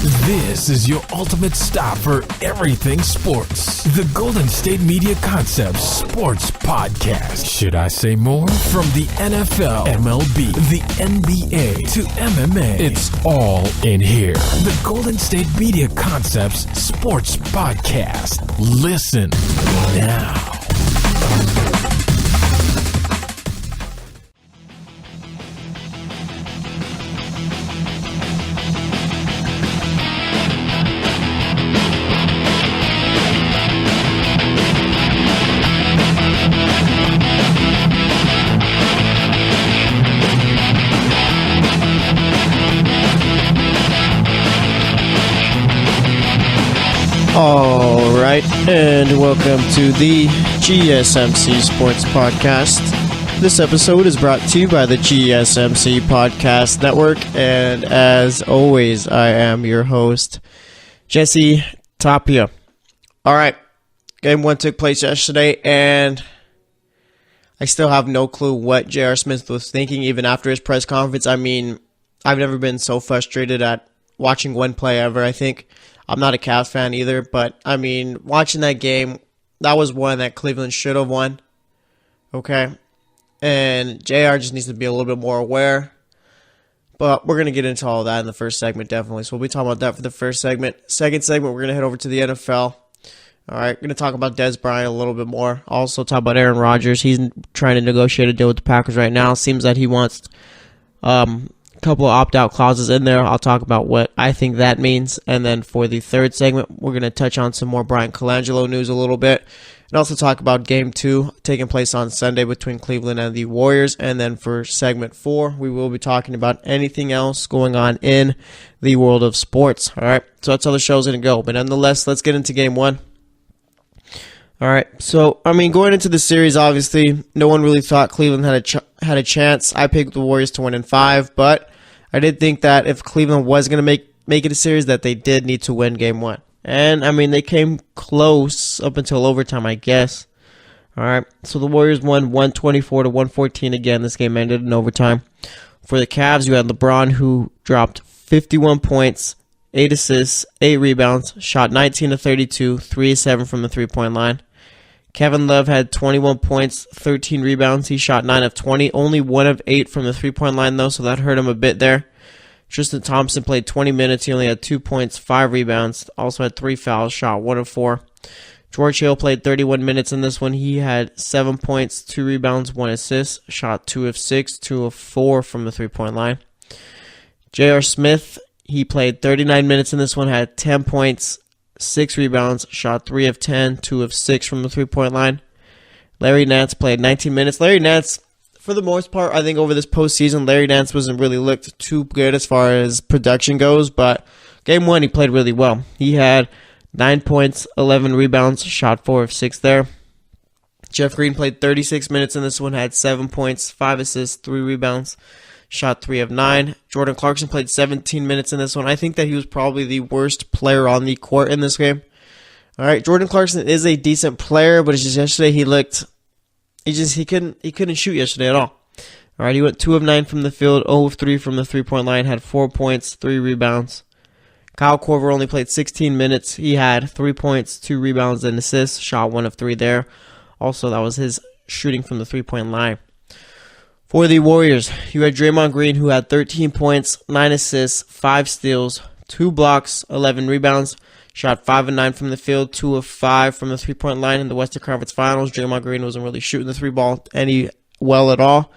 This is your ultimate stop for everything sports. The Golden State Media Concepts Sports Podcast. Should I say more? From the NFL, MLB, the NBA to MMA, it's all in here. The Golden State Media Concepts Sports Podcast. Listen now. All right, and welcome to the GSMC Sports Podcast. This episode is brought to you by the GSMC Podcast Network, and as always, I am your host, Jesse Tapia. All right, game one took place yesterday, and I still have no clue what J.R. Smith was thinking even after his press conference. I mean, I've never been so frustrated at watching one play ever, I think. I'm not a Cavs fan either, but, I mean, watching that game, that was one that Cleveland should have won, okay? And JR just needs to be a little bit more aware, but we're going to get into all of that in the first segment, definitely. So we'll be talking about that for the first segment. Second segment, we're going to head over to the NFL. All right, going to talk about Dez Bryant a little bit more. Also talk about Aaron Rodgers. He's trying to negotiate a deal with the Packers right now. Seems that he wants couple of opt-out clauses in there. I'll talk about what I think that means. And then for the third segment, we're going to touch on some more Brian Colangelo news a little bit. And also talk about Game 2 taking place on Sunday between Cleveland and the Warriors. And then for segment 4, we will be talking about anything else going on in the world of sports. All right, so that's how the show's going to go. But nonetheless, let's get into Game 1. All right, so, I mean, going into the series, obviously, no one really thought Cleveland had a chance. I picked the Warriors to win in 5, but I did think that if Cleveland was going to make it a series, that they did need to win Game 1. And, I mean, they came close up until overtime, I guess. All right, so the Warriors won 124-114 again. This game ended in overtime. For the Cavs, you had LeBron, who dropped 51 points, 8 assists, 8 rebounds, shot 19-32, 3-7 from the three-point line. Kevin Love had 21 points, 13 rebounds. He shot 9 of 20, only 1 of 8 from the three-point line, though, so that hurt him a bit there. Tristan Thompson played 20 minutes. He only had 2 points, 5 rebounds, also had 3 fouls, shot 1 of 4. George Hill played 31 minutes in this one. He had 7 points, 2 rebounds, 1 assist, shot 2 of 6, 2 of 4 from the three-point line. J.R. Smith, he played 39 minutes in this one, had 10 points, 6 rebounds, shot 3 of 10, 2 of 6 from the three-point line. Larry Nance played 19 minutes. Larry Nance, for the most part, I think over this postseason, Larry Nance wasn't really looked too good as far as production goes, but Game 1, he played really well. He had 9 points, 11 rebounds, shot 4 of 6 there. Jeff Green played 36 minutes in this one, had 7 points, 5 assists, 3 rebounds, shot 3 of 9. Jordan Clarkson played 17 minutes in this one. I think that he was probably the worst player on the court in this game. All right, Jordan Clarkson is a decent player, but it's just yesterday he couldn't shoot yesterday at all. All right, he went 2 of 9 from the field, 0 of 3 from the three-point line, had 4 points, 3 rebounds. Kyle Korver only played 16 minutes. He had 3 points, 2 rebounds, and assists, shot 1 of 3 there. Also, that was his shooting from the three-point line. For the Warriors, you had Draymond Green, who had 13 points, 9 assists, 5 steals, 2 blocks, 11 rebounds, shot 5 of 9 from the field, 2 of 5 from the three-point line in the Western Conference Finals. Draymond Green wasn't really shooting the three ball any well at all,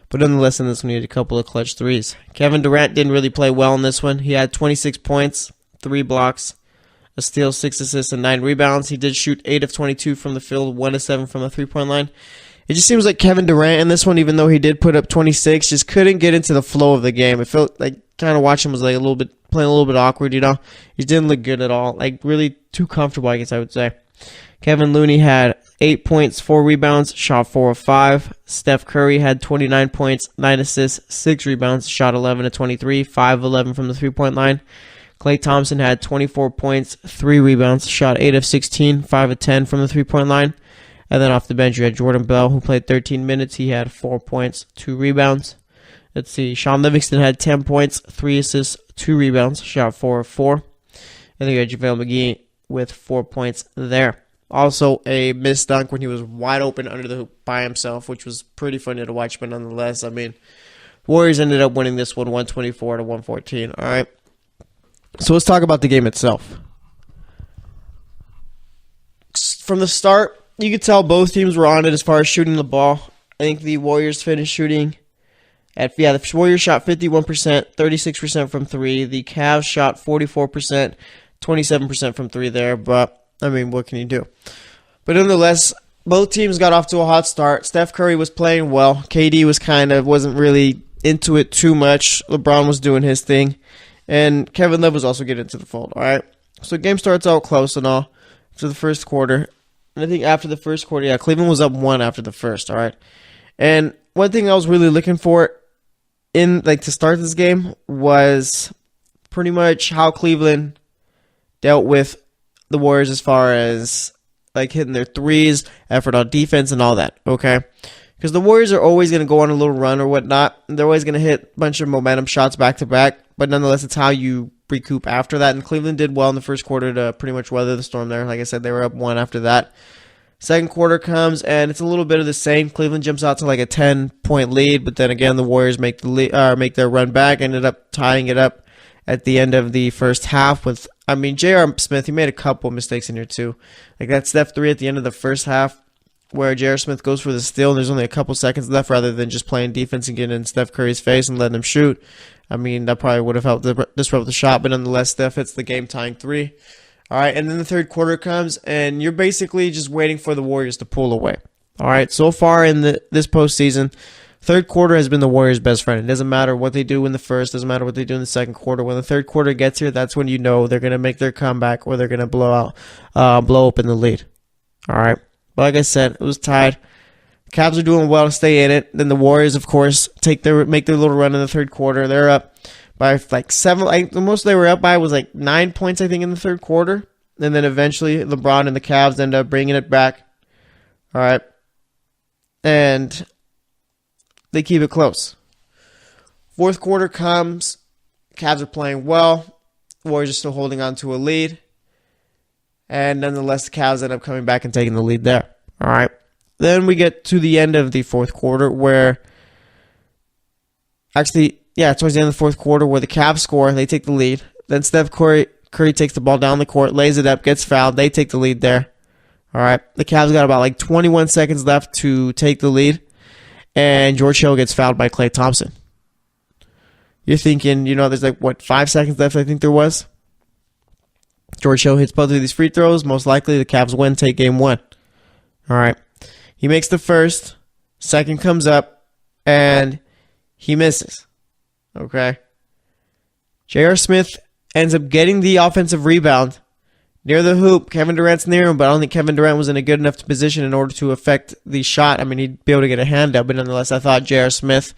but nonetheless in this one he had a couple of clutch threes. Kevin Durant didn't really play well in this one. He had 26 points, 3 blocks, a steal, 6 assists, and 9 rebounds. He did shoot 8 of 22 from the field, 1 of 7 from the three-point line. It just seems like Kevin Durant in this one, even though he did put up 26, just couldn't get into the flow of the game. It felt like kind of watching him was like playing a little bit awkward, you know. He didn't look good at all. Like really too comfortable, I guess I would say. Kevin Looney had 8 points, 4 rebounds, shot 4 of 5. Steph Curry had 29 points, 9 assists, 6 rebounds, shot 11 of 23, 5 of 11 from the three-point line. Klay Thompson had 24 points, 3 rebounds, shot 8 of 16, 5 of 10 from the three-point line. And then off the bench, you had Jordan Bell, who played 13 minutes. He had 4 points, 2 rebounds. Let's see. Sean Livingston had 10 points, 3 assists, 2 rebounds, shot 4 of 4. And then you had JaVale McGee with 4 points there. Also, a missed dunk when he was wide open under the hoop by himself, which was pretty funny to watch, but nonetheless, I mean, Warriors ended up winning this one 124 to 114. All right. So let's talk about the game itself. From the start, you could tell both teams were on it as far as shooting the ball. I think the Warriors finished shooting the Warriors shot 51%, 36% from three. The Cavs shot 44%, 27% from three there, but I mean, what can you do? But nonetheless, both teams got off to a hot start. Steph Curry was playing well. KD wasn't really into it too much. LeBron was doing his thing. And Kevin Love was also getting into the fold, all right? So the game starts out close and all after the first quarter. And I think after the first quarter, Cleveland was up 1 after the first, all right? And one thing I was really looking for to start this game was pretty much how Cleveland dealt with the Warriors as far as hitting their threes, effort on defense, and all that, okay? Because the Warriors are always going to go on a little run or whatnot. They're always going to hit a bunch of momentum shots back-to-back, but nonetheless, it's how you recoup after that. And Cleveland did well in the first quarter to pretty much weather the storm there. Like I said, they were up 1 after that. Second quarter comes, and it's a little bit of the same. Cleveland jumps out to a 10-point lead, but then again, the Warriors make their run back, ended up tying it up at the end of the first half with, J.R. Smith, he made a couple mistakes in here too. That Steph 3 at the end of the first half where J.R. Smith goes for the steal and there's only a couple seconds left rather than just playing defense and getting in Steph Curry's face and letting him shoot. That probably would have helped disrupt the shot, but nonetheless, Steph hits the game-tying 3. All right, and then the third quarter comes, and you're basically just waiting for the Warriors to pull away. All right, so far in this postseason, third quarter has been the Warriors' best friend. It doesn't matter what they do in the first, doesn't matter what they do in the second quarter. When the third quarter gets here, that's when you know they're going to make their comeback or they're going to blow open the lead. All right, but like I said, it was tied. Cavs are doing well to stay in it. Then the Warriors, of course, make their little run in the third quarter. They're up by 7. The most they were up by was 9 points, I think, in the third quarter. And then eventually LeBron and the Cavs end up bringing it back. All right. And they keep it close. Fourth quarter comes. Cavs are playing well. Warriors are still holding on to a lead. And nonetheless, the Cavs end up coming back and taking the lead there. All right. Then we get to the end of the fourth quarter where towards the end of the fourth quarter where the Cavs score. They take the lead. Then Steph Curry takes the ball down the court, lays it up, gets fouled. They take the lead there. All right. The Cavs got about 21 seconds left to take the lead. And George Hill gets fouled by Klay Thompson. You're thinking, there's 5 seconds left, I think there was. George Hill hits both of these free throws. Most likely the Cavs win, take game 1. All right. He makes the first. Second comes up. And he misses. Okay. J.R. Smith ends up getting the offensive rebound near the hoop. Kevin Durant's near him, but I don't think Kevin Durant was in a good enough position in order to affect the shot. He'd be able to get a hand up, but nonetheless, I thought J.R. Smith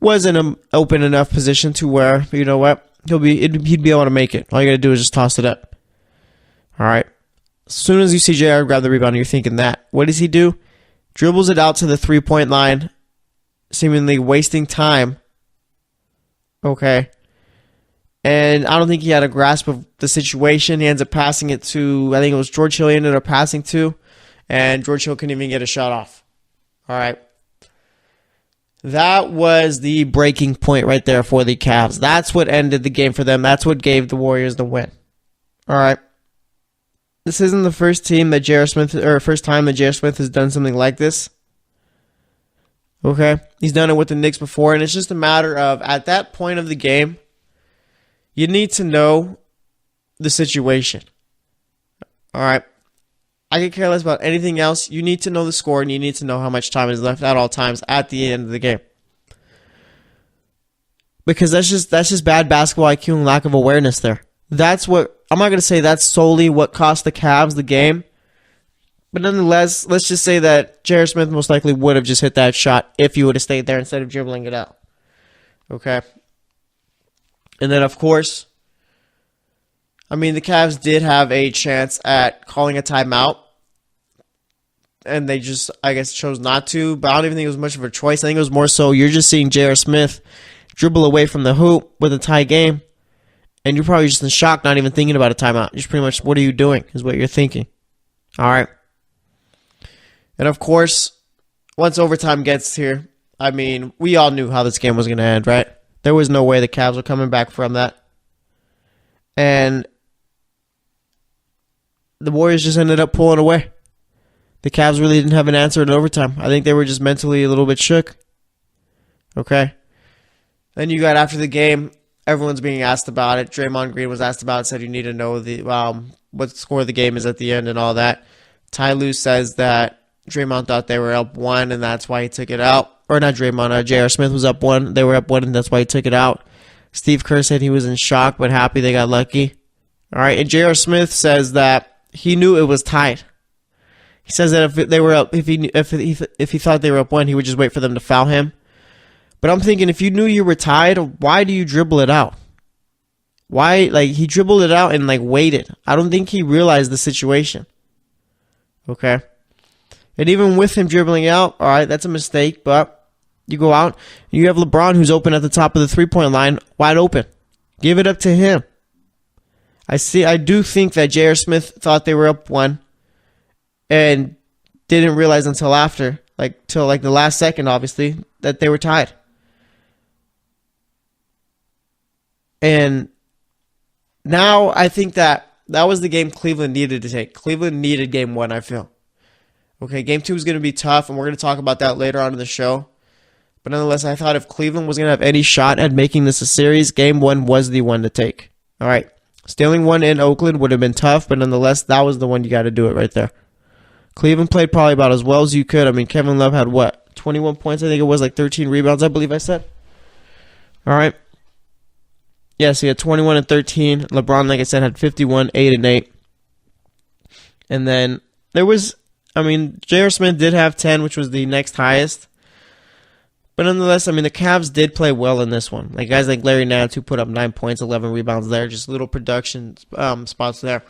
was in an open enough position to where, you know what, he'd be able to make it. All you got to do is just toss it up. All right. As soon as you see J.R. grab the rebound, you're thinking that. What does he do? Dribbles it out to the three-point line, seemingly wasting time. Okay. And I don't think he had a grasp of the situation. He ends up passing it to, I think it was George Hill he ended up passing to, and George Hill couldn't even get a shot off. All right. That was the breaking point right there for the Cavs. That's what ended the game for them. That's what gave the Warriors the win. All right. This isn't the first time that J.R. Smith has done something like this. Okay. He's done it with the Knicks before, and it's just a matter of, at that point of the game, you need to know the situation. All right. I could care less about anything else. You need to know the score, and you need to know how much time is left at all times at the end of the game. Because that's just bad basketball IQ and lack of awareness there. That's what, I'm not going to say that's solely what cost the Cavs the game. But nonetheless, let's just say that J.R. Smith most likely would have just hit that shot if he would have stayed there instead of dribbling it out. Okay. And then, of course, the Cavs did have a chance at calling a timeout. And they just, I guess, chose not to. But I don't even think it was much of a choice. I think it was more so you're just seeing J.R. Smith dribble away from the hoop with a tie game. And you're probably just in shock, not even thinking about a timeout. Just pretty much, what are you doing, is what you're thinking. All right. And of course, once overtime gets here, I mean, we all knew how this game was going to end, right? There was no way the Cavs were coming back from that. And the Warriors just ended up pulling away. The Cavs really didn't have an answer in overtime. I think they were just mentally a little bit shook. Okay. Then you got after the game, everyone's being asked about it. Draymond Green was asked about it, said you need to know what the score of the game is at the end and all that. Ty Lue says that Draymond thought they were up 1 and that's why he took it out. Or not Draymond, J.R. Smith was up 1. They were up 1 and that's why he took it out. Steve Kerr said he was in shock but happy they got lucky. All right, and J.R. Smith says that he knew it was tied. He says that if they were up, if he thought they were up 1, he would just wait for them to foul him. But I'm thinking, if you knew you were tied, why do you dribble it out? Why, he dribbled it out and, waited. I don't think he realized the situation. Okay? And even with him dribbling out, all right, that's a mistake, but you go out, and you have LeBron who's open at the top of the three-point line, wide open. Give it up to him. I do think that J.R. Smith thought they were up 1 and didn't realize until after, till the last second, obviously, that they were tied. And now I think that was the game Cleveland needed to take. Cleveland needed game 1, I feel. Okay, game 2 is going to be tough, and we're going to talk about that later on in the show. But nonetheless, I thought if Cleveland was going to have any shot at making this a series, game 1 was the one to take. All right, stealing 1 in Oakland would have been tough, but nonetheless, that was the one you got to do it right there. Cleveland played probably about as well as you could. I mean, Kevin Love had 21 points, I think it was, 13 rebounds, I believe I said. All right. Yes, he had 21 and 13. LeBron, like I said, had 51, 8 and 8. And then there was, J.R. Smith did have 10, which was the next highest. But nonetheless, the Cavs did play well in this one. Guys like Larry Nance, who put up 9 points, 11 rebounds there. Just little production spots there.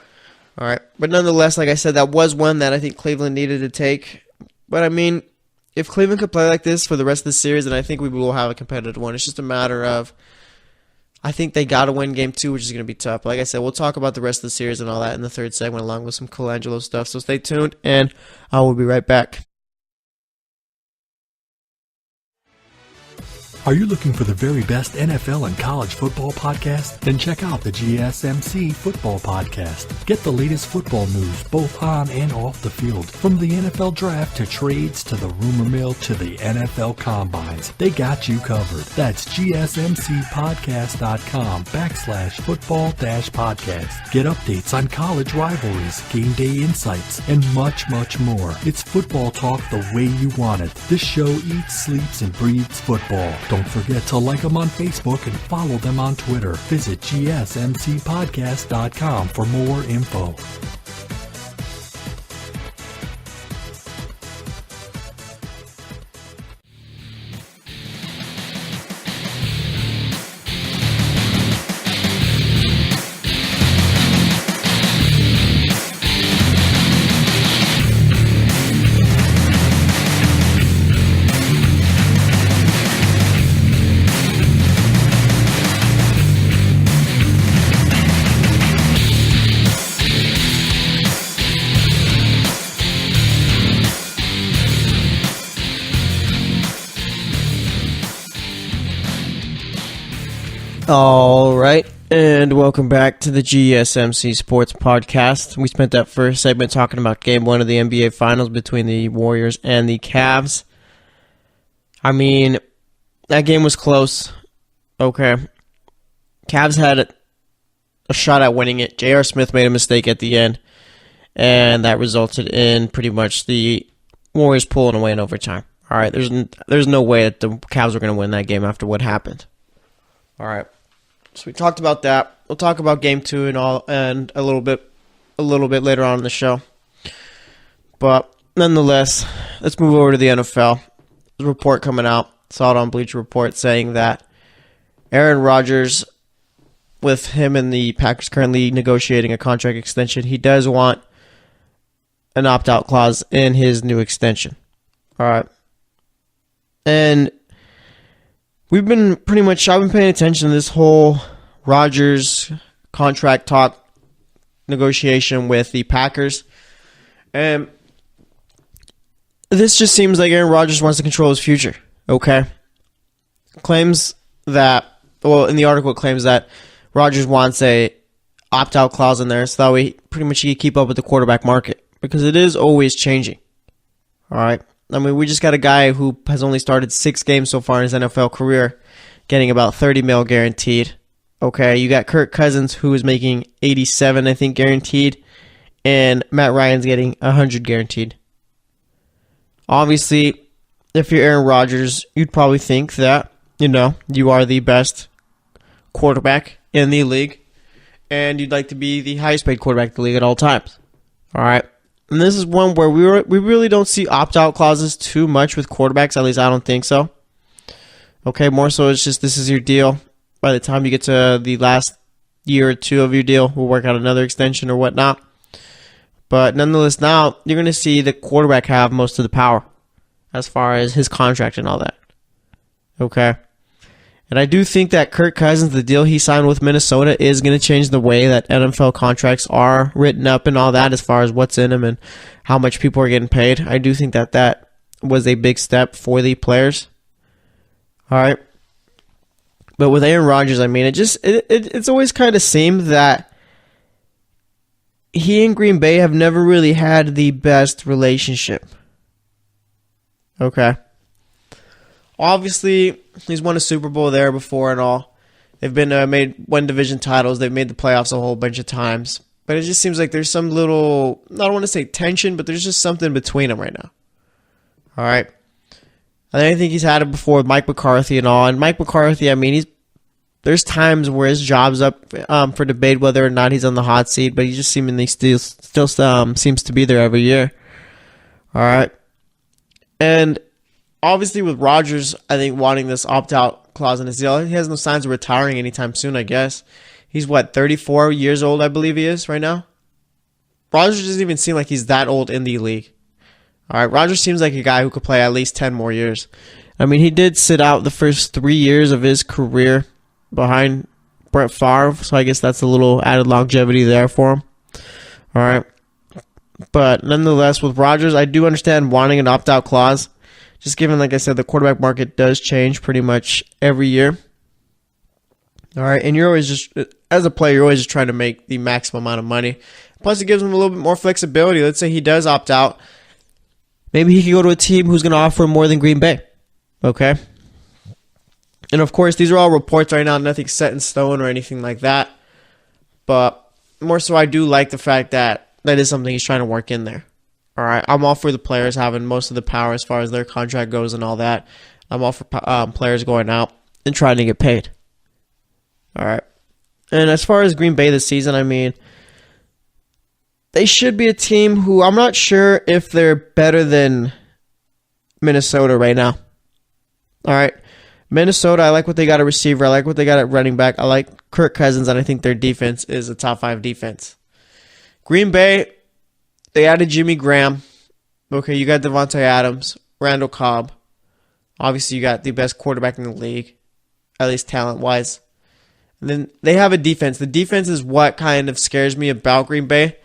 All right. But nonetheless, like I said, that was one that I think Cleveland needed to take. But if Cleveland could play like this for the rest of the series, then I think we will have a competitive one. It's just a matter of, I think they got to win game 2, which is going to be tough. Like I said, we'll talk about the rest of the series and all that in the third segment, along with some Colangelo stuff. So stay tuned, and I will be right back. Are you looking for the very best NFL and college football podcast? Then check out the GSMC Football Podcast. Get the latest football news both on and off the field. From the NFL Draft to trades to the rumor mill to the NFL Combines. They got you covered. That's GSMCpodcast.com/football-podcast. Get updates on college rivalries, game day insights, and much, much more. It's football talk the way you want it. This show eats, sleeps, and breathes football. Don't forget to like them on Facebook and follow them on Twitter. Visit GSMCpodcast.com for more info. All right, and welcome back to the GSMC Sports Podcast. We spent that first segment talking about Game 1 of the NBA Finals between the Warriors and the Cavs. That game was close. Okay. Cavs had a shot at winning it. J.R. Smith made a mistake at the end, and that resulted in pretty much the Warriors pulling away in overtime. All right, there's no way that the Cavs were going to win that game after what happened. All right. So we talked about that. We'll talk about Game 2 and a little bit later on in the show. But nonetheless, let's move over to the NFL. There's a report coming out. Saw it on Bleacher Report saying that Aaron Rodgers, with him and the Packers currently negotiating a contract extension, he does want an opt-out clause in his new extension. All right. And I've been paying attention to this whole Rodgers contract talk negotiation with the Packers. And this just seems like Aaron Rodgers wants to control his future, okay? Claims that, well, in the article it claims that Rodgers wants a opt-out clause in there so that way pretty much he can keep up with the quarterback market because it is always changing, all right? I mean, we just got a guy who has only started 6 games so far in his NFL career, getting about $30 million guaranteed. Okay, you got Kirk Cousins, who is making $87, I think, guaranteed, and Matt Ryan's getting $100 guaranteed. Obviously, if you're Aaron Rodgers, you'd probably think that, you are the best quarterback in the league, and you'd like to be the highest paid quarterback in the league at all times. All right? And this is one where we really don't see opt-out clauses too much with quarterbacks. At least I don't think so. Okay, more so it's just this is your deal. By the time you get to the last year or two of your deal, we'll work out another extension or whatnot. But nonetheless, now you're going to see the quarterback have most of the power as far as his contract and all that. Okay? And I do think that Kirk Cousins, the deal he signed with Minnesota, is going to change the way that NFL contracts are written up and all that as far as what's in them and how much people are getting paid. I do think that that was a big step for the players. All right. But with Aaron Rodgers, I mean, it's always kind of seemed that he and Green Bay have never really had the best relationship. Okay. Obviously, he's won a Super Bowl there before and all. They've been won division titles. They've made the playoffs a whole bunch of times. But it just seems like there's some little, I don't want to say tension, but there's just something between them right now. All right. I think he's had it before with Mike McCarthy and all. And Mike McCarthy, I mean, there's times where his job's up for debate whether or not he's on the hot seat, but he just seemingly still seems to be there every year. All right. And obviously, with Rodgers, I think wanting this opt-out clause in his deal, he has no signs of retiring anytime soon, I guess. He's, 34 years old, I believe he is right now? Rodgers doesn't even seem like he's that old in the league. All right, Rodgers seems like a guy who could play at least 10 more years. I mean, he did sit out the first 3 years of his career behind Brett Favre, so I guess that's a little added longevity there for him. All right. But nonetheless, with Rodgers, I do understand wanting an opt-out clause. Just given, like I said, the quarterback market does change pretty much every year. All right, and you're always just, as a player, you're always just trying to make the maximum amount of money. Plus, it gives him a little bit more flexibility. Let's say he does opt out. Maybe he could go to a team who's going to offer him more than Green Bay. Okay? And, of course, these are all reports right now, nothing set in stone or anything like that. But more so, I do like the fact that that is something he's trying to work in there. All right, I'm all for the players having most of the power as far as their contract goes and all that. I'm all for players going out and trying to get paid. All right. And as far as Green Bay this season, I mean, they should be a team who I'm not sure if they're better than Minnesota right now. All right. Minnesota, I like what they got at receiver. I like what they got at running back. I like Kirk Cousins, and I think their defense is a top 5 defense. Green Bay, they added Jimmy Graham. Okay, you got Devontae Adams, Randall Cobb. Obviously, you got the best quarterback in the league, at least talent-wise. And then they have a defense. The defense is what kind of scares me about Green Bay.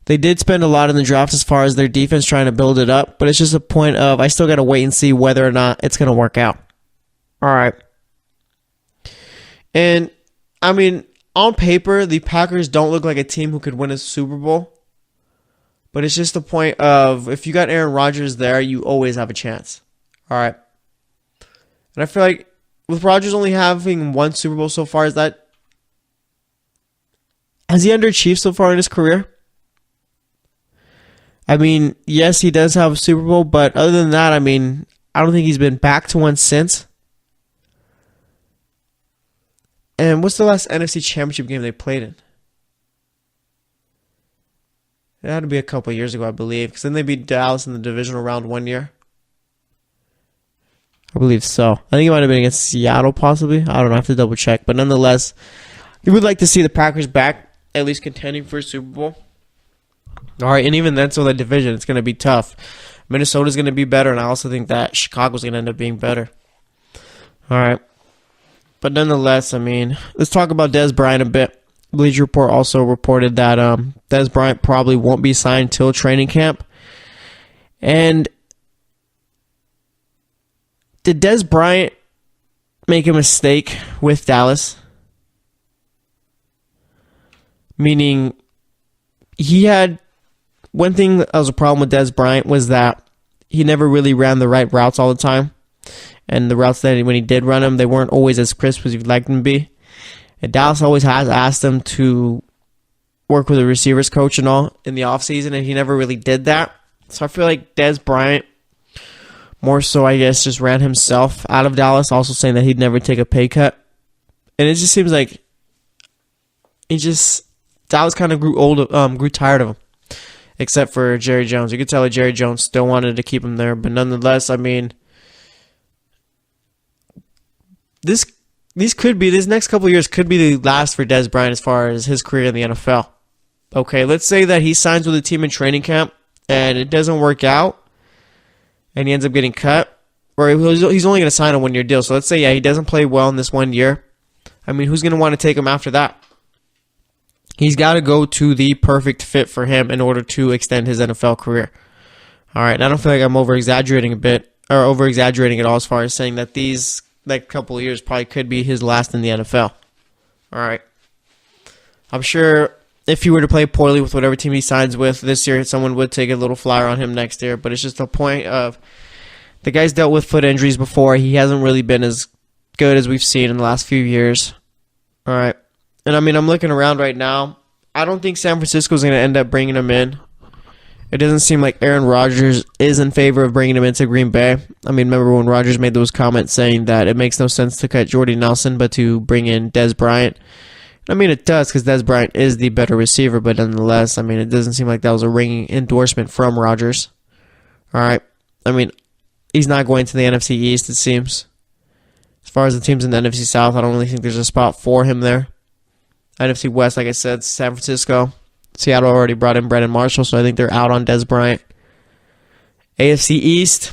They did spend a lot in the draft as far as their defense trying to build it up, but it's just a point of I still got to wait and see whether or not it's going to work out. All right. And, I mean, on paper, the Packers don't look like a team who could win a Super Bowl. But it's just the point of if you got Aaron Rodgers there, you always have a chance. All right. And I feel like with Rodgers only having 1 Super Bowl so far, has he underachieved so far in his career? I mean, yes, he does have a Super Bowl, but other than that, I mean, I don't think he's been back to one since. And what's the last NFC Championship game they played in? It had to be a couple of years ago, I believe, because then they beat Dallas in the divisional round 1 year. I believe so. I think it might have been against Seattle, possibly. I don't know. I have to double check. But nonetheless, you would like to see the Packers back, at least contending for a Super Bowl. All right, and even then, so that division, it's going to be tough. Minnesota's going to be better, and I also think that Chicago's going to end up being better. All right. But nonetheless, I mean, let's talk about Dez Bryant a bit. Bleacher Report also reported that Dez Bryant probably won't be signed till training camp. And did Dez Bryant make a mistake with Dallas? Meaning, he had one thing that was a problem with Dez Bryant was that he never really ran the right routes all the time. And the routes that when he did run them, they weren't always as crisp as you'd like them to be. And Dallas always has asked him to work with a receivers coach and all in the offseason, and he never really did that. So I feel like Dez Bryant, more so I guess, just ran himself out of Dallas, also saying that he'd never take a pay cut. And it just seems like Dallas kind of grew tired of him, except for Jerry Jones. You could tell that Jerry Jones still wanted to keep him there, but nonetheless, I mean, these next couple of years could be the last for Dez Bryant as far as his career in the NFL. Okay, let's say that he signs with a team in training camp and it doesn't work out and he ends up getting cut, or he's only going to sign a 1-year deal. So let's say, he doesn't play well in this 1 year. I mean, who's going to want to take him after that? He's got to go to the perfect fit for him in order to extend his NFL career. All right, and I don't feel like I'm over-exaggerating at all as far as saying that these couple of years probably could be his last in the NFL. All right. I'm sure if he were to play poorly with whatever team he signs with this year, someone would take a little flyer on him next year. But it's just a point of the guy's dealt with foot injuries before. He hasn't really been as good as we've seen in the last few years. All right. And I mean, I'm looking around right now. I don't think San Francisco's going to end up bringing him in. It doesn't seem like Aaron Rodgers is in favor of bringing him into Green Bay. I mean, remember when Rodgers made those comments saying that it makes no sense to cut Jordy Nelson but to bring in Dez Bryant? I mean, it does because Dez Bryant is the better receiver, but nonetheless, I mean, it doesn't seem like that was a ringing endorsement from Rodgers. All right. I mean, he's not going to the NFC East, it seems. As far as the teams in the NFC South, I don't really think there's a spot for him there. NFC West, like I said, San Francisco. Seattle already brought in Brandon Marshall, so I think they're out on Dez Bryant. AFC East,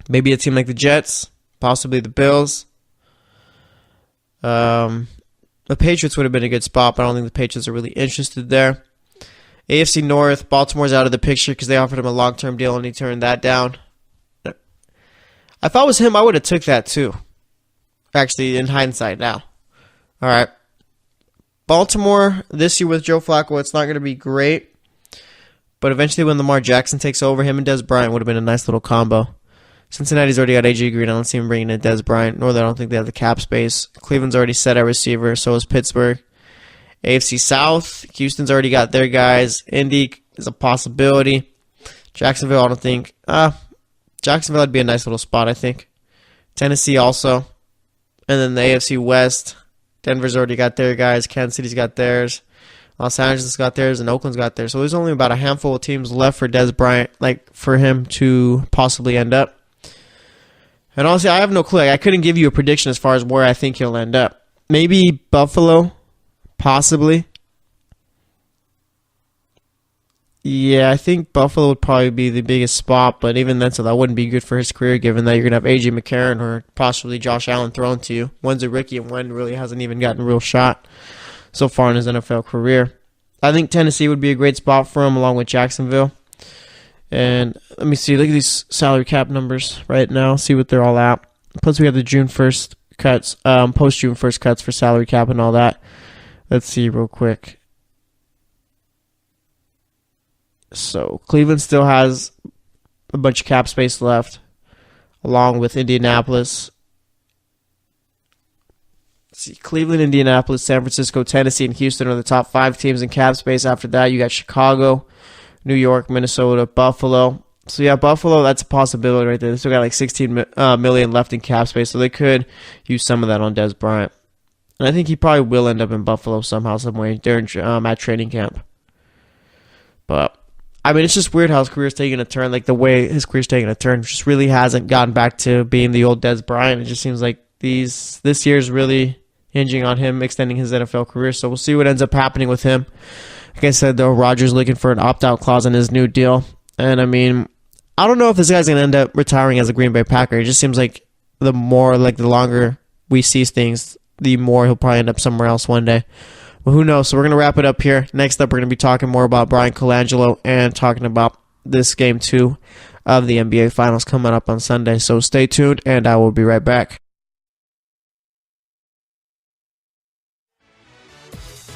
maybe a team like the Jets, possibly the Bills. The Patriots would have been a good spot, but I don't think the Patriots are really interested there. AFC North, Baltimore's out of the picture because they offered him a long-term deal and he turned that down. If I was him, I would have took that too. Actually, in hindsight now. All right. Baltimore, this year with Joe Flacco, it's not going to be great. But eventually when Lamar Jackson takes over, him and Dez Bryant would have been a nice little combo. Cincinnati's already got A.J. Green. I don't see him bringing in Dez Bryant, nor that I don't think they have the cap space. Cleveland's already set at receiver, so is Pittsburgh. AFC South, Houston's already got their guys. Indy is a possibility. Jacksonville, I don't think. Jacksonville would be a nice little spot, I think. Tennessee also. And then the AFC West, Denver's already got their guys. Kansas City's got theirs. Los Angeles got theirs, and Oakland's got theirs. So there's only about a handful of teams left for Dez Bryant, for him to possibly end up. And honestly, I have no clue. I couldn't give you a prediction as far as where I think he'll end up. Maybe Buffalo, possibly. Yeah, I think Buffalo would probably be the biggest spot, but even then, so that wouldn't be good for his career, given that you're going to have A.J. McCarron or possibly Josh Allen thrown to you. One's a rookie and one really hasn't even gotten a real shot so far in his NFL career. I think Tennessee would be a great spot for him, along with Jacksonville. And let me see, look at these salary cap numbers right now, see what they're all at. Plus we have the June 1st cuts, post-June 1st cuts for salary cap and all that. Let's see real quick. So Cleveland still has a bunch of cap space left, along with Indianapolis. Let's see, Cleveland, Indianapolis, San Francisco, Tennessee, and Houston are the top 5 teams in cap space. After that, you got Chicago, New York, Minnesota, Buffalo. So yeah, Buffalo, that's a possibility right there. They still got like $16 million left in cap space, so they could use some of that on Dez Bryant. And I think he probably will end up in Buffalo somehow, some way during at training camp. But I mean, it's just weird how his career's taking a turn. Like the way his career's taking a turn, just really hasn't gotten back to being the old Dez Bryant. It just seems like this year's really hinging on him extending his NFL career. So we'll see what ends up happening with him. Like I said, though, Rodgers looking for an opt-out clause in his new deal. And I mean, I don't know if this guy's going to end up retiring as a Green Bay Packer. It just seems like the longer we see things, the more he'll probably end up somewhere else one day. Well, who knows? So we're going to wrap it up here. Next up, we're going to be talking more about Brian Colangelo and talking about this Game 2 of the NBA Finals coming up on Sunday. So stay tuned, and I will be right back.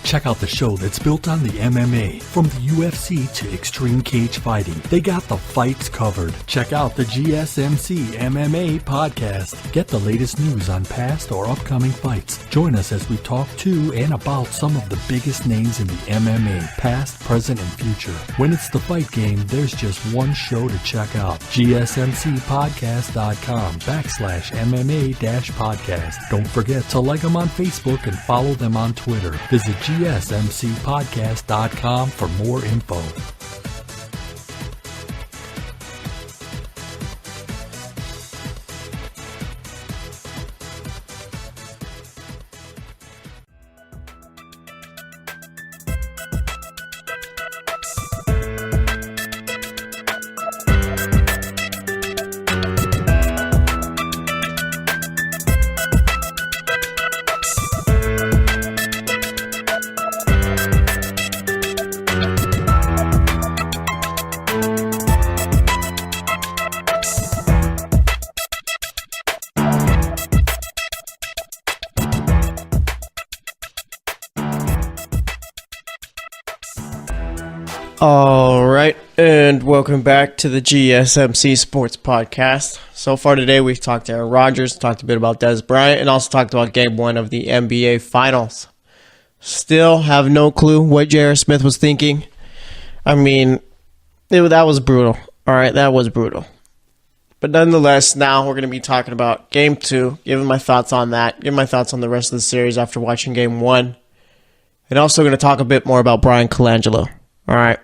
Check out the show that's built on the MMA. From the UFC to Extreme Cage Fighting, they got the fights covered. Check out the GSMC MMA podcast. Get the latest news on past or upcoming fights. Join us as we talk to and about some of the biggest names in the MMA, past, present, and future. When it's the fight game, there's just one show to check out. GSMCpodcast.com/MMA-podcast. Don't forget to like them on Facebook and follow them on Twitter. Visit GSMCpodcast.com for more info. All right, and welcome back to the GSMC Sports Podcast. So far today, we've talked to Aaron Rodgers, talked a bit about Des Bryant, and also talked about Game 1 of the NBA Finals. Still have no clue what J.R. Smith was thinking. I mean, that was brutal. All right, that was brutal. But nonetheless, now we're going to be talking about Game 2, giving my thoughts on that, giving my thoughts on the rest of the series after watching Game 1, and also going to talk a bit more about Brian Colangelo. All right.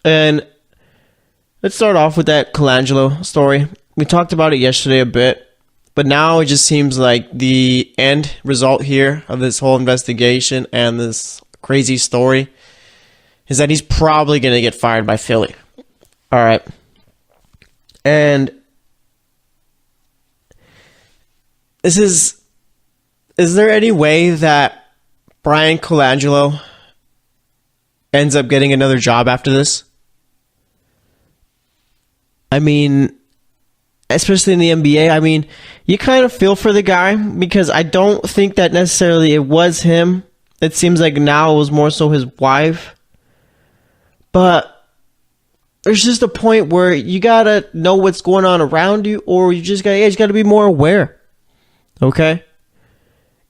And let's start off with that Colangelo story. We talked about it yesterday a bit, but now it just seems like the end result here of this whole investigation and this crazy story is that he's probably going to get fired by Philly. All right. And is there any way that Brian Colangelo ends up getting another job after this? I mean, especially in the NBA, I mean, you kind of feel for the guy because I don't think that necessarily it was him. It seems like now it was more so his wife. But there's just a point where you got to know what's going on around you, or you just got to be more aware. Okay?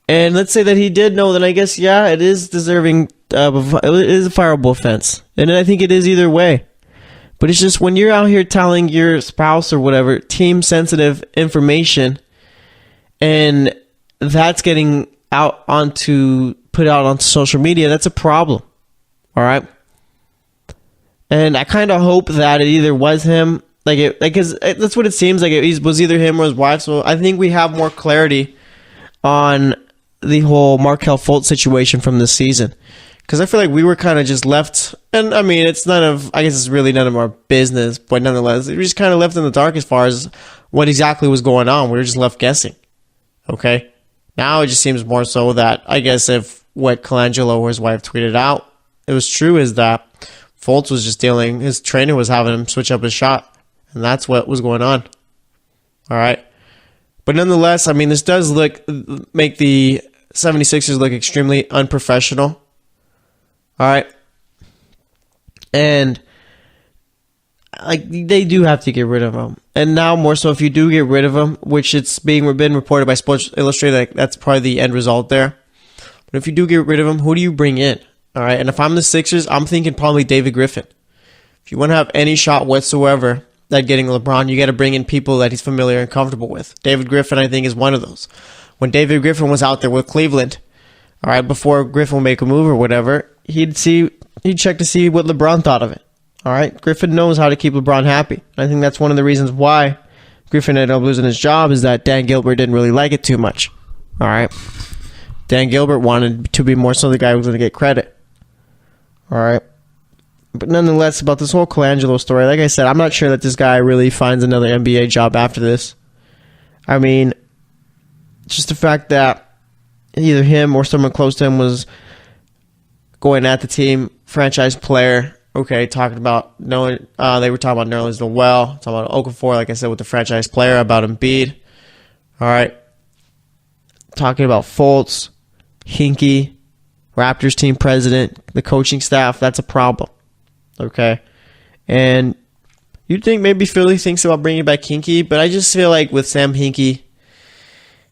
And let's say that he did know, then I guess, yeah, it is deserving, it is a fireable offense. And I think it is either way. But it's just when you're out here telling your spouse or whatever team-sensitive information, and that's getting put out onto social media, that's a problem. All right? And I kind of hope that it either was him, because that's what it seems like. It was either him or his wife. So I think we have more clarity on the whole Markelle Fultz situation from this season. Because I feel like we were kind of just left, and I mean, I guess it's really none of our business, but nonetheless, we just kind of left in the dark as far as what exactly was going on. We were just left guessing. Okay? Now it just seems more so that, I guess if what Colangelo or his wife tweeted out, it was true, is that Fultz was just his trainer was having him switch up his shot, and that's what was going on. All right? But nonetheless, I mean, this does make the 76ers look extremely unprofessional. All right. And they do have to get rid of him. And now more so if you do get rid of him, which it's been reported by Sports Illustrated, that's probably the end result there. But if you do get rid of him, who do you bring in? All right. And if I'm the Sixers, I'm thinking probably David Griffin. If you want to have any shot whatsoever at getting LeBron, you got to bring in people that he's familiar and comfortable with. David Griffin, I think, is one of those. When David Griffin was out there with Cleveland, all right, before Griffin would make a move or whatever, he'd check to see what LeBron thought of it. All right, Griffin knows how to keep LeBron happy. I think that's one of the reasons why Griffin ended up losing his job, is that Dan Gilbert didn't really like it too much. All right, Dan Gilbert wanted to be more so the guy who was going to get credit. All right, but nonetheless, about this whole Colangelo story, like I said, I'm not sure that this guy really finds another NBA job after this. I mean, just the fact that either him or someone close to him was going at the team, franchise player. Okay, talking about knowing they were talking about Nerlens Noel, talking about Okafor, like I said, with the franchise player, about Embiid. All right, talking about Fultz, Hinkie, Raptors team president, the coaching staff. That's a problem. Okay, and you'd think maybe Philly thinks about bringing back Hinkie, but I just feel like with Sam Hinkie,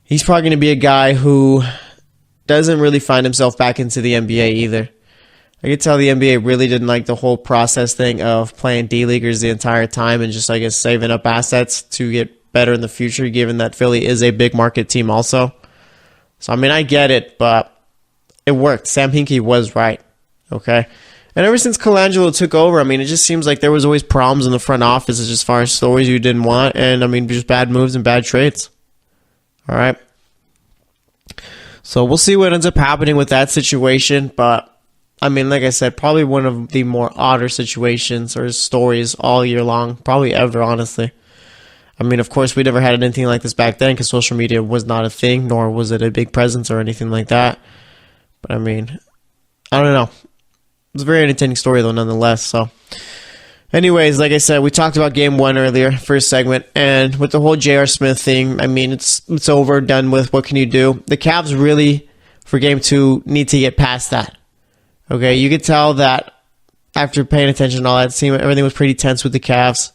he's probably going to be a guy who doesn't really find himself back into the NBA either. I could tell the NBA really didn't like the whole process thing of playing D-leaguers the entire time and just, I guess, saving up assets to get better in the future, given that Philly is a big market team also. So, I mean, I get it, but it worked. Sam Hinkie was right, okay? And ever since Colangelo took over, I mean, it just seems like there was always problems in the front office as far as stories you didn't want, and, I mean, just bad moves and bad trades. All right? So we'll see what ends up happening with that situation, but I mean, like I said, probably one of the more odder situations or stories all year long, probably ever, honestly. I mean, of course, we never had anything like this back then because social media was not a thing, nor was it a big presence or anything like that. But I mean, I don't know. It's a very entertaining story, though, nonetheless. So, anyways, like I said, we talked about Game 1 earlier, first segment, and with the whole J.R. Smith thing, I mean, it's over, done with. What can you do? The Cavs really, for Game 2, need to get past that. Okay, you could tell that after paying attention to all that, everything was pretty tense with the Cavs.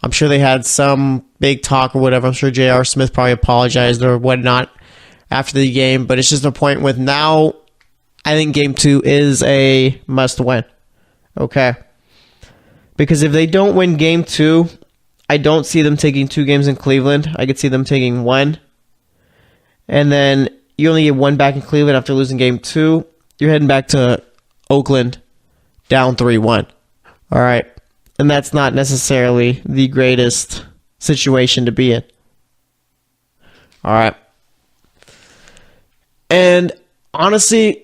I'm sure they had some big talk or whatever. I'm sure J.R. Smith probably apologized or whatnot after the game, but it's just a point with now, I think Game 2 is a must-win. Okay? Because if they don't win Game 2, I don't see them taking 2 games in Cleveland. I could see them taking 1. And then you only get 1 back in Cleveland after losing Game 2. You're heading back to Oakland down 3-1. All right. And that's not necessarily the greatest situation to be in. All right. And honestly,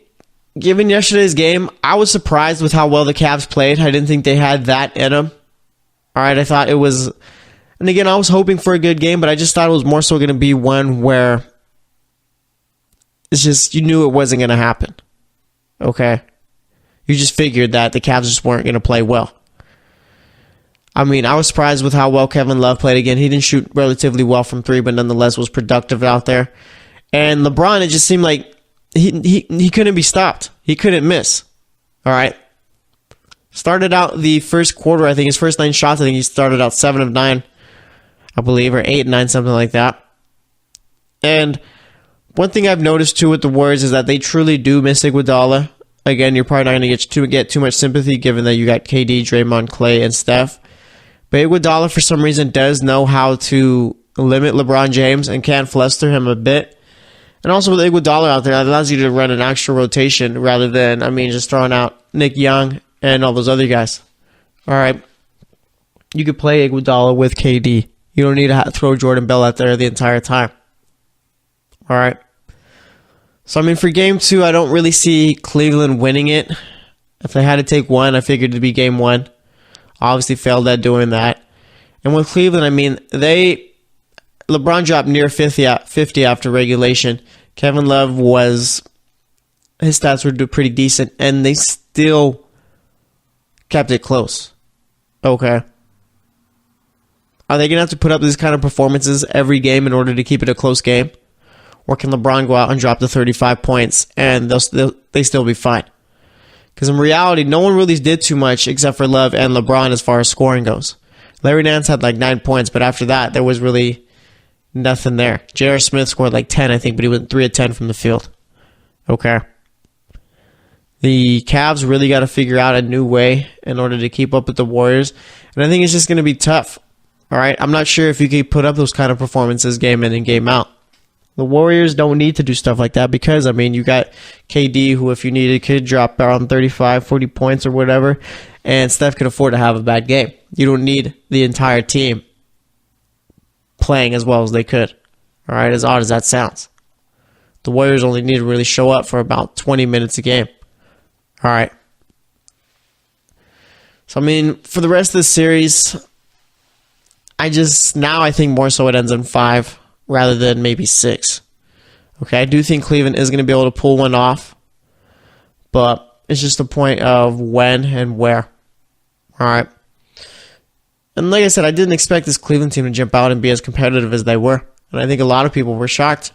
given yesterday's game, I was surprised with how well the Cavs played. I didn't think they had that in them. All right. I thought it was, and again, I was hoping for a good game, but I just thought it was more so going to be one where it's just, you knew it wasn't going to happen. Okay? You just figured that the Cavs just weren't going to play well. I mean, I was surprised with how well Kevin Love played again. He didn't shoot relatively well from 3, but nonetheless was productive out there. And LeBron, it just seemed like he couldn't be stopped. He couldn't miss. All right? Started out the first quarter, I think his first 9 shots, I think he started out 7 of 9, I believe, or 8 of 9, something like that. And one thing I've noticed too with the Warriors is that they truly do miss Iguodala. Again, you're probably not going to get too much sympathy given that you got KD, Draymond, Clay, and Steph. But Iguodala, for some reason, does know how to limit LeBron James and can fluster him a bit. And also with Iguodala out there, it allows you to run an extra rotation rather than, I mean, just throwing out Nick Young and all those other guys. All right. You could play Iguodala with KD. You don't need to throw Jordan Bell out there the entire time. All right. So, I mean, for Game 2, I don't really see Cleveland winning it. If they had to take 1, I figured it'd be Game 1. Obviously failed at doing that. And with Cleveland, I mean, LeBron dropped near 50 after regulation. Kevin Love his stats were pretty decent, and they still kept it close. Okay. Are they going to have to put up these kind of performances every game in order to keep it a close game? Or can LeBron go out and drop the 35 points and they still be fine? Because in reality, no one really did too much except for Love and LeBron as far as scoring goes. Larry Nance had like 9 points, but after that, there was really nothing there. J.R. Smith scored like 10, I think, but he went 3 of 10 from the field. Okay. The Cavs really got to figure out a new way in order to keep up with the Warriors. And I think it's just going to be tough. All right. I'm not sure if you can put up those kind of performances game in and game out. The Warriors don't need to do stuff like that because, I mean, you got KD who, if you needed, could drop around 35, 40 points or whatever, and Steph could afford to have a bad game. You don't need the entire team playing as well as they could. All right, as odd as that sounds. The Warriors only need to really show up for about 20 minutes a game. All right. So, I mean, for the rest of the series, I think more so it ends in 5 rather than maybe 6. Okay, I do think Cleveland is going to be able to pull one off, but It's just a point of when and where. All right. And like I said, I didn't expect this Cleveland team to jump out and be as competitive as they were. And I think a lot of people were shocked.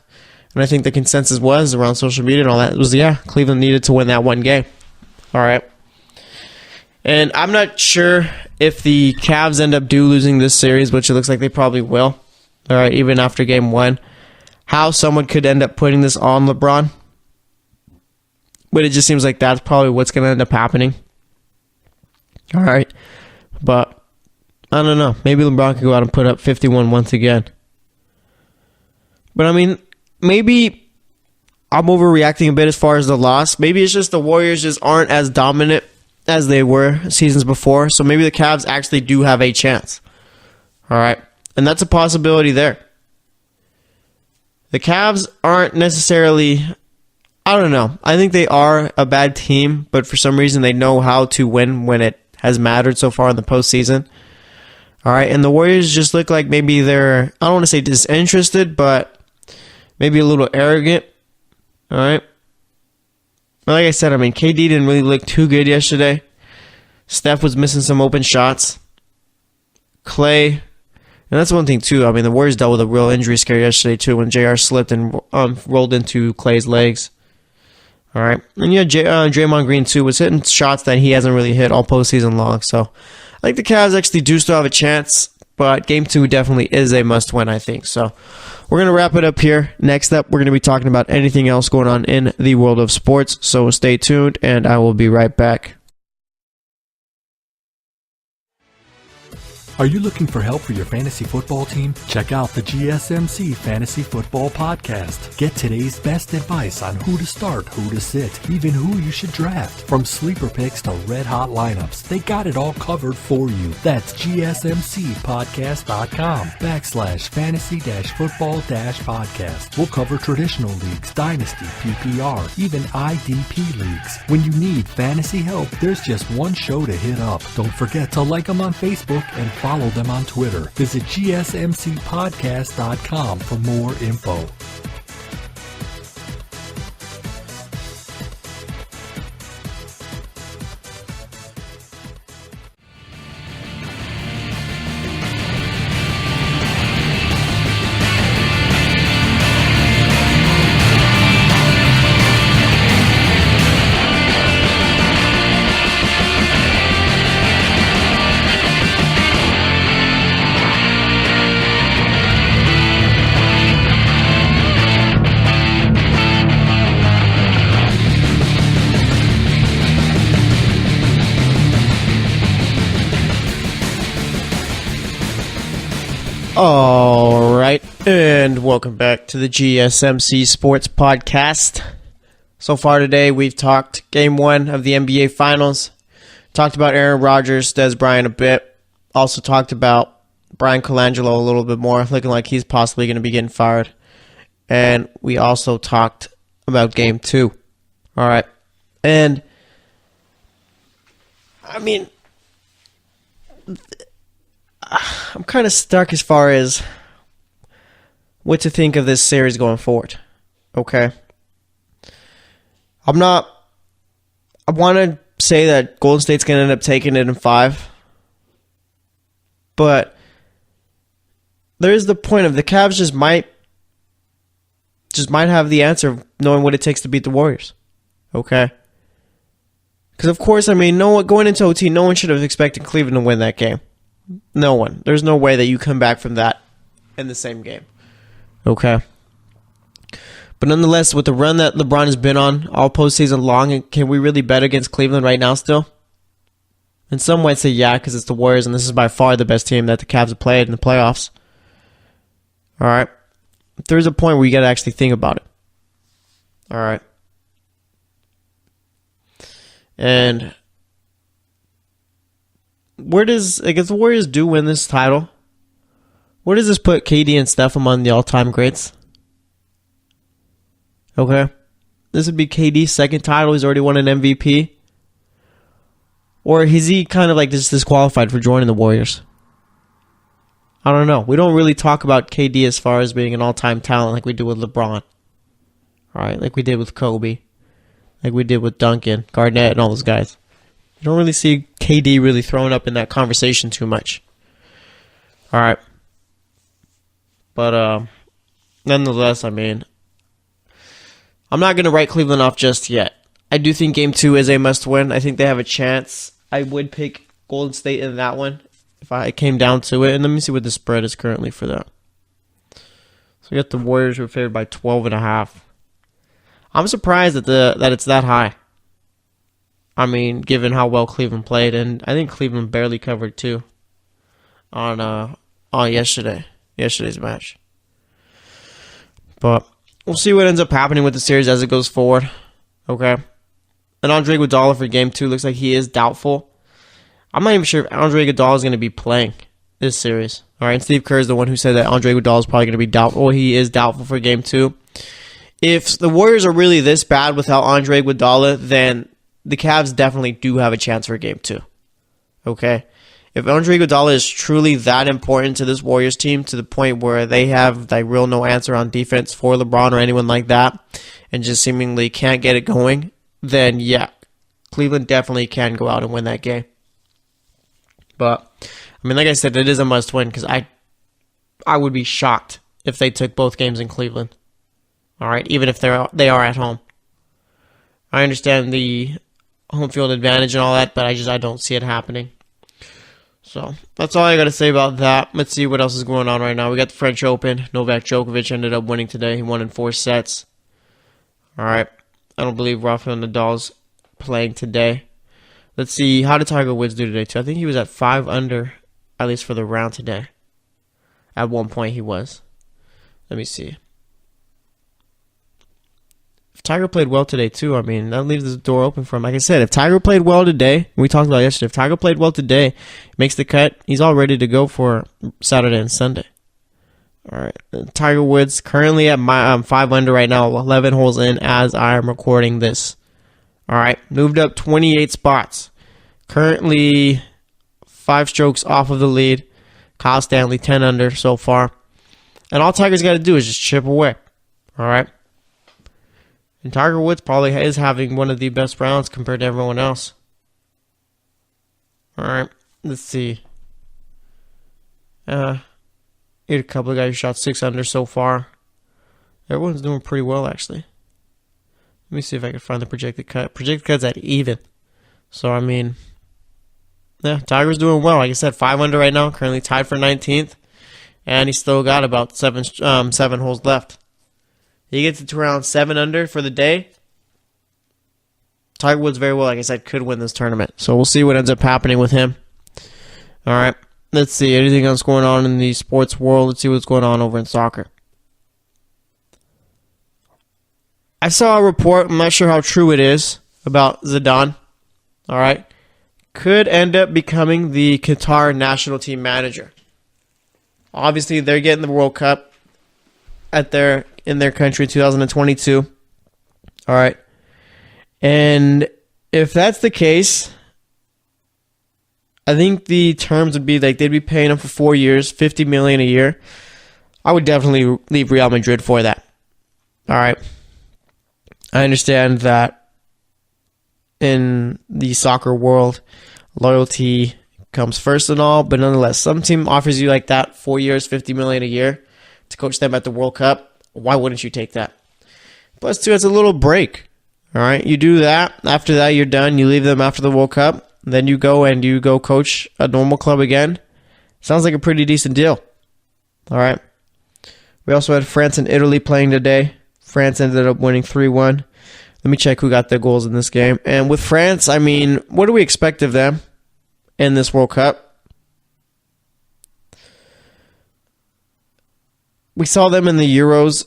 And I think the consensus was around social media and all that was, yeah, Cleveland needed to win that one game. All right. And I'm not sure if the Cavs end up losing this series, which it looks like they probably will. All right, even after game one, how someone could end up putting this on LeBron. But it just seems like that's probably what's going to end up happening. All right. But I don't know. Maybe LeBron could go out and put up 51 once again. But I mean, maybe I'm overreacting a bit as far as the loss. Maybe it's just the Warriors just aren't as dominant as they were seasons before. So maybe the Cavs actually do have a chance. All right. And that's a possibility there. The Cavs aren't necessarily, I don't know. I think they are a bad team, but for some reason they know how to win when it has mattered so far in the postseason. All right. And the Warriors just look like maybe they're, I don't want to say disinterested, but maybe a little arrogant. All right. Like I said, I mean, KD didn't really look too good yesterday. Steph was missing some open shots. Clay, and that's one thing too. I mean, the Warriors dealt with a real injury scare yesterday too when JR slipped and rolled into Clay's legs. All right. And yeah, Draymond Green too was hitting shots that he hasn't really hit all postseason long. So I think the Cavs actually do still have a chance, but game 2 definitely is a must-win, I think. So we're going to wrap it up here. Next up, we're going to be talking about anything else going on in the world of sports. So stay tuned, and I will be right back. Are you looking for help for your fantasy football team? Check out the GSMC Fantasy Football Podcast. Get today's best advice on who to start, who to sit, even who you should draft. From sleeper picks to red-hot lineups, they got it all covered for you. That's GSMCpodcast.com/fantasy-football-podcast. We'll cover traditional leagues, dynasty, PPR, even IDP leagues. When you need fantasy help, there's just one show to hit up. Don't forget to like them on Facebook and follow them on Twitter. Visit GSMCpodcast.com for more info. All right, and welcome back to the GSMC Sports Podcast. So far today, we've talked Game 1 of the NBA Finals, talked about Aaron Rodgers, Des Bryant a bit, also talked about Brian Colangelo a little bit more, looking like he's possibly going to be getting fired, and we also talked about Game 2. All right, and I mean, I'm kind of stuck as far as what to think of this series going forward. Okay. I want to say that Golden State's going to end up taking it in 5. But there is the point of the Cavs just might have the answer of knowing what it takes to beat the Warriors. Okay. Because of course, I mean, going into OT, no one should have expected Cleveland to win that game. No one. There's no way that you come back from that in the same game. Okay. But nonetheless, with the run that LeBron has been on all postseason long, can we really bet against Cleveland right now still? And some might say yeah, because it's the Warriors, and this is by far the best team that the Cavs have played in the playoffs. All right. There's a point where you got to actually think about it. All right. And if the Warriors do win this title, where does this put KD and Steph among the all-time greats? Okay. This would be KD's second title. He's already won an MVP. Or is he kind of like just disqualified for joining the Warriors? I don't know. We don't really talk about KD as far as being an all-time talent like we do with LeBron. All right, like we did with Kobe. like we did with Duncan, Garnett, and all those guys. You don't really see KD really thrown up in that conversation too much. All right. But nonetheless, I mean, I'm not going to write Cleveland off just yet. I do think Game 2 is a must-win. I think they have a chance. I would pick Golden State in that one if I came down to it. And let me see what the spread is currently for that. So we got the Warriors who are favored by 12.5. I'm surprised that it's that high. I mean, given how well Cleveland played, and I think Cleveland barely covered too on yesterday's match. But we'll see what ends up happening with the series as it goes forward. Okay. And Andre Iguodala for Game 2 looks like he is doubtful. I'm not even sure if Andre Iguodala is going to be playing this series. All right, and Steve Kerr is the one who said that Andre Iguodala is probably going to be doubtful. He is doubtful for Game 2. If the Warriors are really this bad without Andre Iguodala, then the Cavs definitely do have a chance for Game 2. Okay? If Andre Iguodala is truly that important to this Warriors team to the point where they have like real no answer on defense for LeBron or anyone like that and just seemingly can't get it going, then yeah, Cleveland definitely can go out and win that game. But, I mean, like I said, it is a must-win because I would be shocked if they took both games in Cleveland. All right, even if they are at home. I understand the home field advantage and all that, but I don't see it happening. So that's all I got to say about that. Let's see what else is going on right now. We got the French Open. Novak Djokovic ended up winning today. He won in 4 sets. All right, I don't believe Rafael Nadal's playing today. Let's see, how did Tiger Woods do today too? I think he was at 5 under, at least for the round today. At one point he was. Let me see. If Tiger played well today too, I mean, that leaves the door open for him. Like I said, if Tiger played well today, we talked about yesterday, if Tiger played well today, makes the cut, he's all ready to go for Saturday and Sunday. All right, Tiger Woods currently at 5 under right now, 11 holes in as I am recording this. All right, moved up 28 spots. Currently 5 strokes off of the lead. Kyle Stanley 10 under so far. And all Tiger's got to do is just chip away. All right. And Tiger Woods probably is having one of the best rounds compared to everyone else. All right, let's see. Had a couple of guys who shot 6 under so far. Everyone's doing pretty well, actually. Let me see if I can find the projected cut. Projected cut's at even. So, I mean, yeah, Tiger's doing well. Like I said, 5 under right now, currently tied for 19th. And he's still got about 7 holes left. He gets it to around 7 under for the day. Tiger Woods very well, like I said, could win this tournament. So we'll see what ends up happening with him. All right, let's see. Anything else going on in the sports world? Let's see what's going on over in soccer. I saw a report, I'm not sure how true it is, about Zidane. All right. Could end up becoming the Qatar national team manager. Obviously, they're getting the World Cup in their country in 2022. All right. And if that's the case, I think the terms would be like they'd be paying him for 4 years, $50 million a year. I would definitely leave Real Madrid for that. All right. I understand that in the soccer world, loyalty comes first and all, but nonetheless, some team offers you like that, 4 years, $50 million a year to coach them at the World Cup. Why wouldn't you take that? Plus, too, it's a little break. All right, you do that. After that, you're done. You leave them after the World Cup. Then you go coach a normal club again. Sounds like a pretty decent deal. All right. We also had France and Italy playing today. France ended up winning 3-1. Let me check who got their goals in this game. And with France, I mean, what do we expect of them in this World Cup? We saw them in the Euros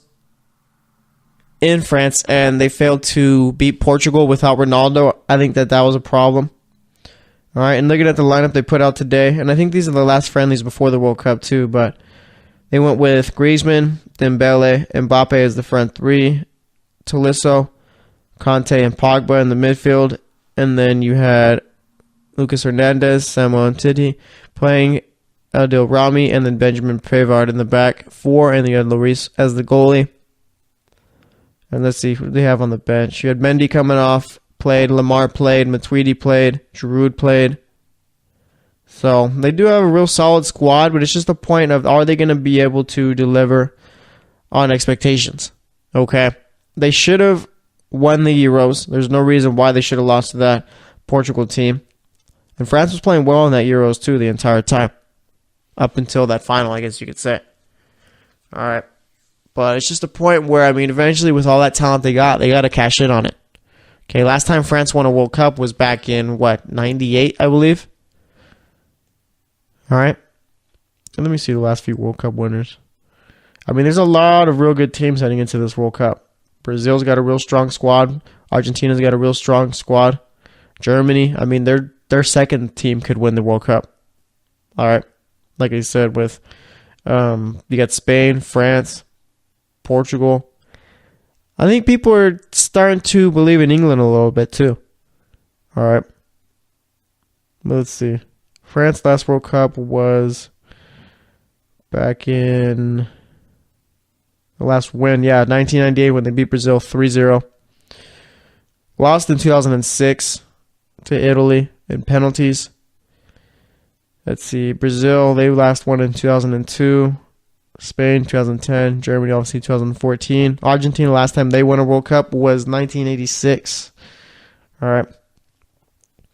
in France, and they failed to beat Portugal without Ronaldo. I think that was a problem. All right, and looking at the lineup they put out today, and I think these are the last friendlies before the World Cup too, but they went with Griezmann, Dembele, Mbappe as the front three, Tolisso, Conte, and Pogba in the midfield, and then you had Lucas Hernandez, Samuel Umtiti playing Adil Rami, and then Benjamin Pavard in the back four, and you had Lloris as the goalie. And let's see who they have on the bench. You had Mendy coming off, played. Lamar played. Matuidi played. Giroud played. So they do have a real solid squad, but it's just a point of, are they going to be able to deliver on expectations? Okay. They should have won the Euros. There's no reason why they should have lost to that Portugal team. And France was playing well in that Euros too the entire time. Up until that final, I guess you could say. All right. But it's just a point where, I mean, eventually with all that talent they got to cash in on it. Okay, last time France won a World Cup was back in, 98, I believe? All right. And let me see the last few World Cup winners. I mean, there's a lot of real good teams heading into this World Cup. Brazil's got a real strong squad. Argentina's got a real strong squad. Germany, I mean, their second team could win the World Cup. All right. Like I said, with you got Spain, France, Portugal. I think people are starting to believe in England a little bit too. All right. Let's see. France last World Cup was back in the last win. Yeah, 1998 when they beat Brazil 3-0. Lost in 2006 to Italy in penalties. Let's see. Brazil, they last won in 2002. Spain, 2010. Germany, obviously, 2014. Argentina, last time they won a World Cup was 1986. All right.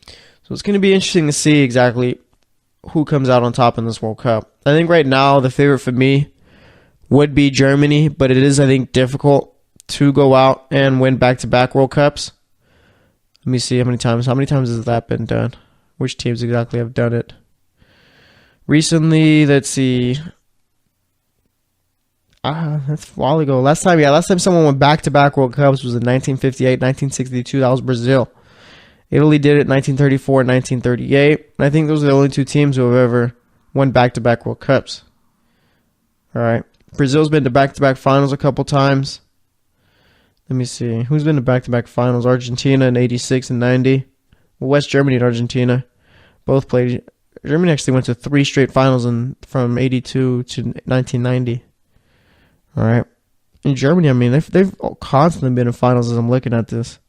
So it's going to be interesting to see exactly who comes out on top in this World Cup. I think right now the favorite for me would be Germany, but it is, I think, difficult to go out and win back-to-back World Cups. Let me see how many times. How many times has that been done? Which teams exactly have done it? Recently, let's see. That's a while ago. Last time someone went back-to-back World Cups was in 1958, 1962. That was Brazil. Italy did it in 1934 and 1938. And I think those are the only two teams who have ever won back-to-back World Cups. All right. Brazil's been to back-to-back finals a couple times. Let me see. Who's been to back-to-back finals? Argentina in 86 and 90. Well, West Germany and Argentina both played. Germany actually went to 3 straight finals from 82 to 1990. All right. In Germany, I mean, they've constantly been in finals as I'm looking at this.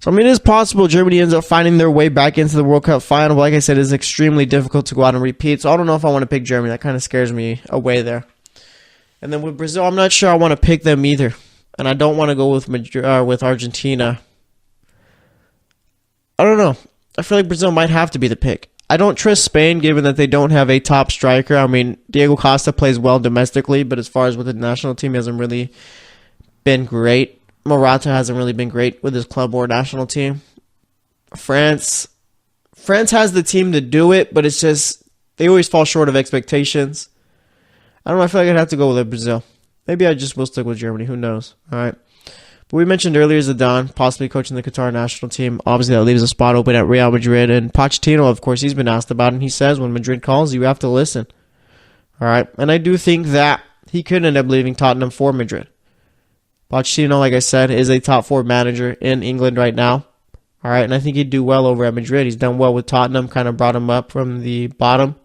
So, I mean, it is possible Germany ends up finding their way back into the World Cup final. But like I said, it's extremely difficult to go out and repeat. So, I don't know if I want to pick Germany. That kind of scares me away there. And then with Brazil, I'm not sure I want to pick them either. And I don't want to go with Argentina. I don't know. I feel like Brazil might have to be the pick. I don't trust Spain, given that they don't have a top striker. I mean, Diego Costa plays well domestically, but as far as with the national team, he hasn't really been great. Morata hasn't really been great with his club or national team. France has the team to do it, but it's just, they always fall short of expectations. I don't know, I feel like I'd have to go with Brazil. Maybe I just will stick with Germany, who knows? All right. But we mentioned earlier Zidane possibly coaching the Qatar national team. Obviously, that leaves a spot open at Real Madrid. And Pochettino, of course, he's been asked about it. And he says when Madrid calls, you have to listen. All right. And I do think that he could end up leaving Tottenham for Madrid. Pochettino, like I said, is a top 4 manager in England right now. All right. And I think he'd do well over at Madrid. He's done well with Tottenham, kind of brought him up from the bottom.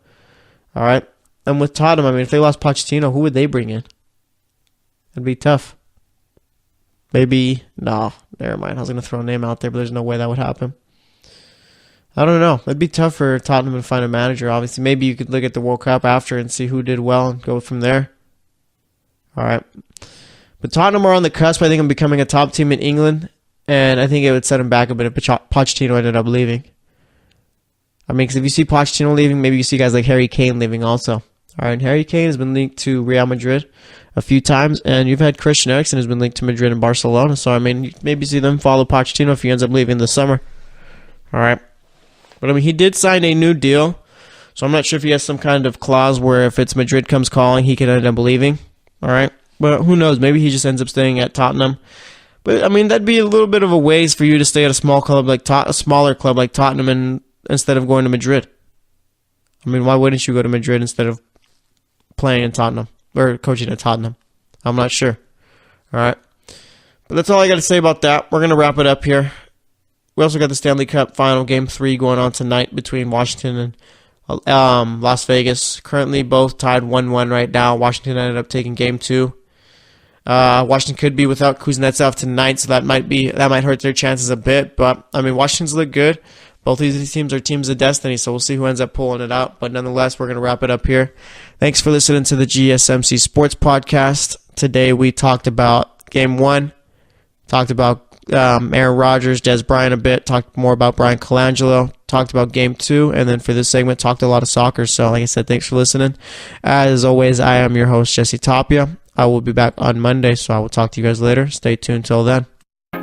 All right. And with Tottenham, I mean, if they lost Pochettino, who would they bring in? It'd be tough. Maybe, no, never mind. I was going to throw a name out there, but there's no way that would happen. I don't know. It'd be tough for Tottenham to find a manager, obviously. Maybe you could look at the World Cup after and see who did well and go from there. All right. But Tottenham are on the cusp, I think, of becoming a top team in England, and I think it would set him back a bit if Pochettino ended up leaving. I mean, because if you see Pochettino leaving, maybe you see guys like Harry Kane leaving also. All right, and Harry Kane has been linked to Real Madrid a few times, and you've had Christian Eriksen who's been linked to Madrid and Barcelona. So, I mean, you maybe see them follow Pochettino if he ends up leaving this summer. All right. But, I mean, he did sign a new deal, so I'm not sure if he has some kind of clause where if it's Madrid comes calling, he could end up leaving. All right. But who knows? Maybe he just ends up staying at Tottenham. But, I mean, that'd be a little bit of a ways for you to stay at a smaller club like Tottenham instead of going to Madrid. I mean, why wouldn't you go to Madrid instead of playing in Tottenham or coaching at Tottenham? I'm not sure. All right. But that's all I got to say about that. We're going to wrap it up here. We also got the Stanley Cup final Game 3 going on tonight between Washington and Las Vegas. Currently both tied 1-1 right now. Washington ended up taking Game 2. Washington could be without Kuznetsov tonight, so that might hurt their chances a bit. But I mean, Washington's look good. Both of these teams are teams of destiny, so we'll see who ends up pulling it out. But nonetheless, we're going to wrap it up here. Thanks for listening to the GSMC Sports Podcast. Today we talked about Game 1, talked about Aaron Rodgers, Des Bryant a bit, talked more about Brian Colangelo, talked about Game 2, and then for this segment, talked a lot of soccer. So like I said, thanks for listening. As always, I am your host, Jesse Tapia. I will be back on Monday, so I will talk to you guys later. Stay tuned till then.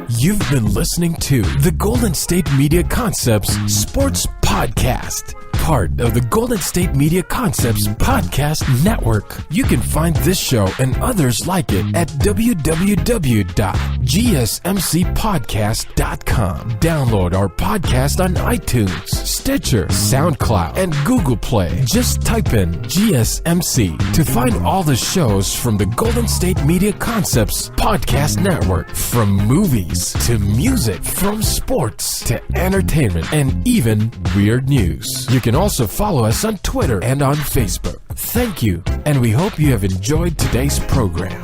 You've been listening to the Golden State Media Concepts Sports Podcast, part of the Golden State Media Concepts Podcast Network. You can find this show and others like it at www.gsmcpodcast.com. Download our podcast on iTunes, Stitcher, SoundCloud, and Google Play. Just type in GSMC to find all the shows from the Golden State Media Concepts Podcast Network, from movies to music, from sports to entertainment, and even weird news. You can also follow us on Twitter and on Facebook. Thank you, and we hope you have enjoyed today's program.